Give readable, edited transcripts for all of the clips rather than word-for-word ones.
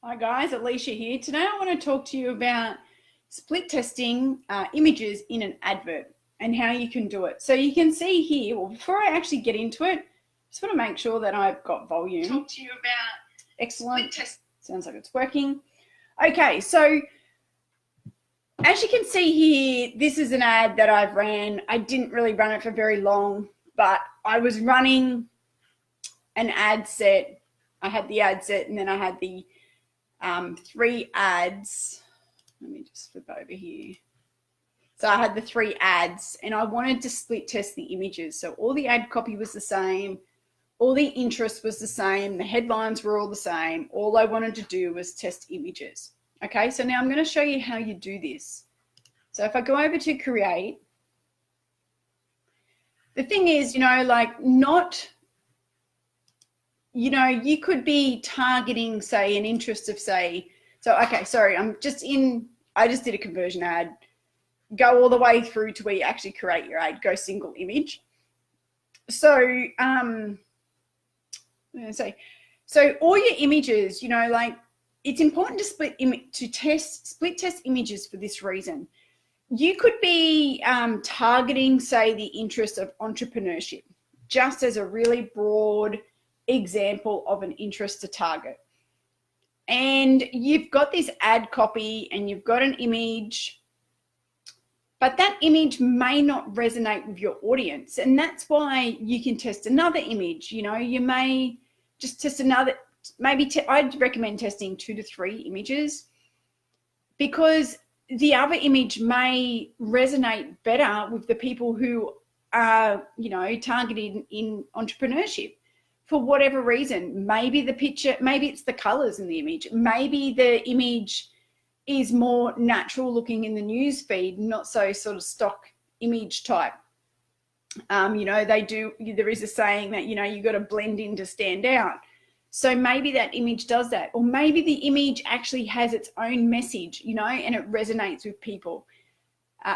Hi guys, Elisha here. Today I want to talk to you about split testing images in an advert and how you can do it. So you can see here, well, before I actually get into it, I just want to make sure that I've got volume. Talk to you about excellent. Sounds like it's working. Okay, so as you can see here, this is an ad that I've ran. I didn't really run it for very long, but I was running an ad set. I had the ad set and then I had the 3 ads. Let me just flip over here. So I had the 3 ads and I wanted to split test the images. So all the ad copy was the same. All the interest was the same. The headlines were all the same. All I wanted to do was test images. Okay, so now I'm going to show you how you do this. So if I go over to create, the thing is, you could be targeting, say, an interest of, say, so, okay, sorry, I just did a conversion ad. Go all the way through to where you actually create your ad, go single image. So, so all your images, it's important to split test images for this reason. You could be targeting, say, the interest of entrepreneurship, just as a really broad example of an interest to target. And you've got this ad copy and you've got an image, but that image may not resonate with your audience. And that's why you can test another image. You may just test another, I'd recommend testing 2 to 3 images, because the other image may resonate better with the people who are, targeted in entrepreneurship. For whatever reason, maybe the picture, maybe it's the colors in the image, maybe the image is more natural looking in the news feed, not so sort of stock image type. There is a saying that, you got to blend in to stand out. So maybe that image does that, or maybe the image actually has its own message, and it resonates with people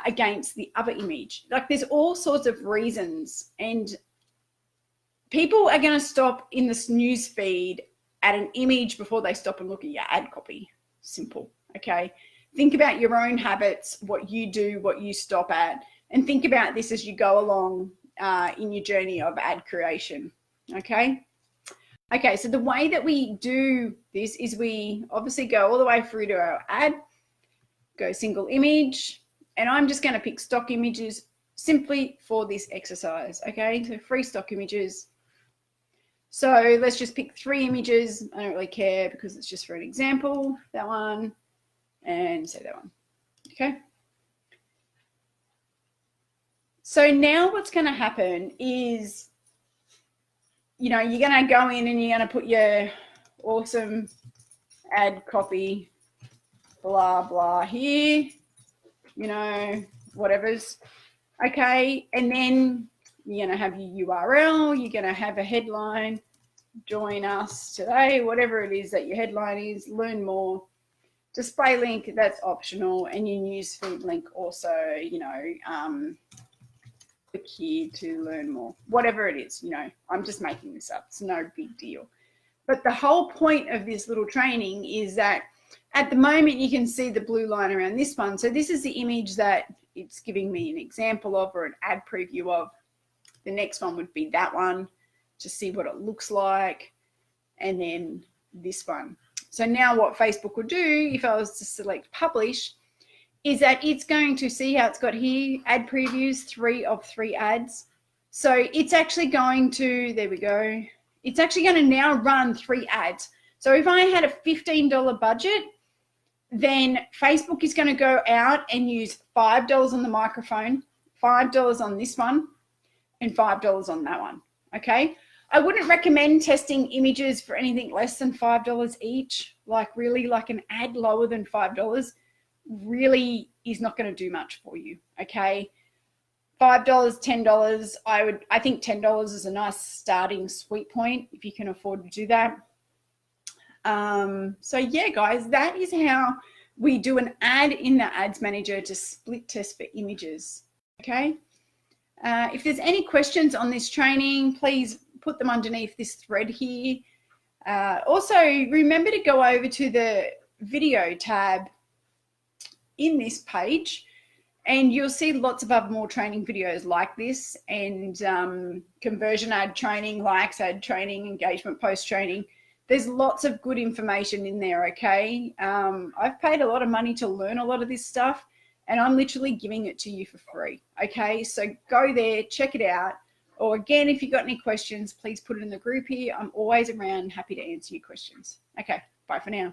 against the other image. Like, there's all sorts of reasons, and people are going to stop in this news feed at an image before they stop and look at your ad copy. Simple. Okay. Think about your own habits, what you do, what you stop at, and think about this as you go along in your journey of ad creation. Okay. Okay. So the way that we do this is we obviously go all the way through to our ad, go single image, and I'm just going to pick stock images simply for this exercise. Okay. So 3 stock images. So let's just pick 3 images. I don't really care because it's just for an example. That one, and say that one. Okay. So now what's going to happen is, you're going to go in and you're going to put your awesome ad copy, blah, blah here, whatever's. Okay. And then you're going to have your URL. You're going to have a headline, join us today, whatever it is that your headline is, learn more. Display link, that's optional. And your newsfeed link also, click here to learn more. Whatever it is, I'm just making this up. It's no big deal. But the whole point of this little training is that at the moment you can see the blue line around this one. So this is the image that it's giving me an example of, or an ad preview of. The next one would be that one, to see what it looks like. And then this one. So now what Facebook will do, if I was to select publish, is that it's going to see how it's got here, ad previews, 3 of 3 ads. So it's actually going to, there we go. It's actually going to now run 3 ads. So if I had a $15 budget, then Facebook is going to go out and use $5 on the microphone, $5 on this one, and $5 on that one. Okay. I wouldn't recommend testing images for anything less than $5 each. Like an ad lower than $5 really is not going to do much for you. Okay. $5, $10. I think $10 is a nice starting sweet point if you can afford to do that. So yeah, guys, that is how we do an ad in the Ads Manager to split test for images. Okay. If there's any questions on this training, please put them underneath this thread here. Also, remember to go over to the video tab in this page, and you'll see lots of other more training videos like this, and conversion ad training, likes ad training, engagement post training. There's lots of good information in there, okay? I've paid a lot of money to learn a lot of this stuff, and I'm literally giving it to you for free, okay? So go there, check it out. Or again, if you've got any questions, please put it in the group here. I'm always around, happy to answer your questions. Okay, bye for now.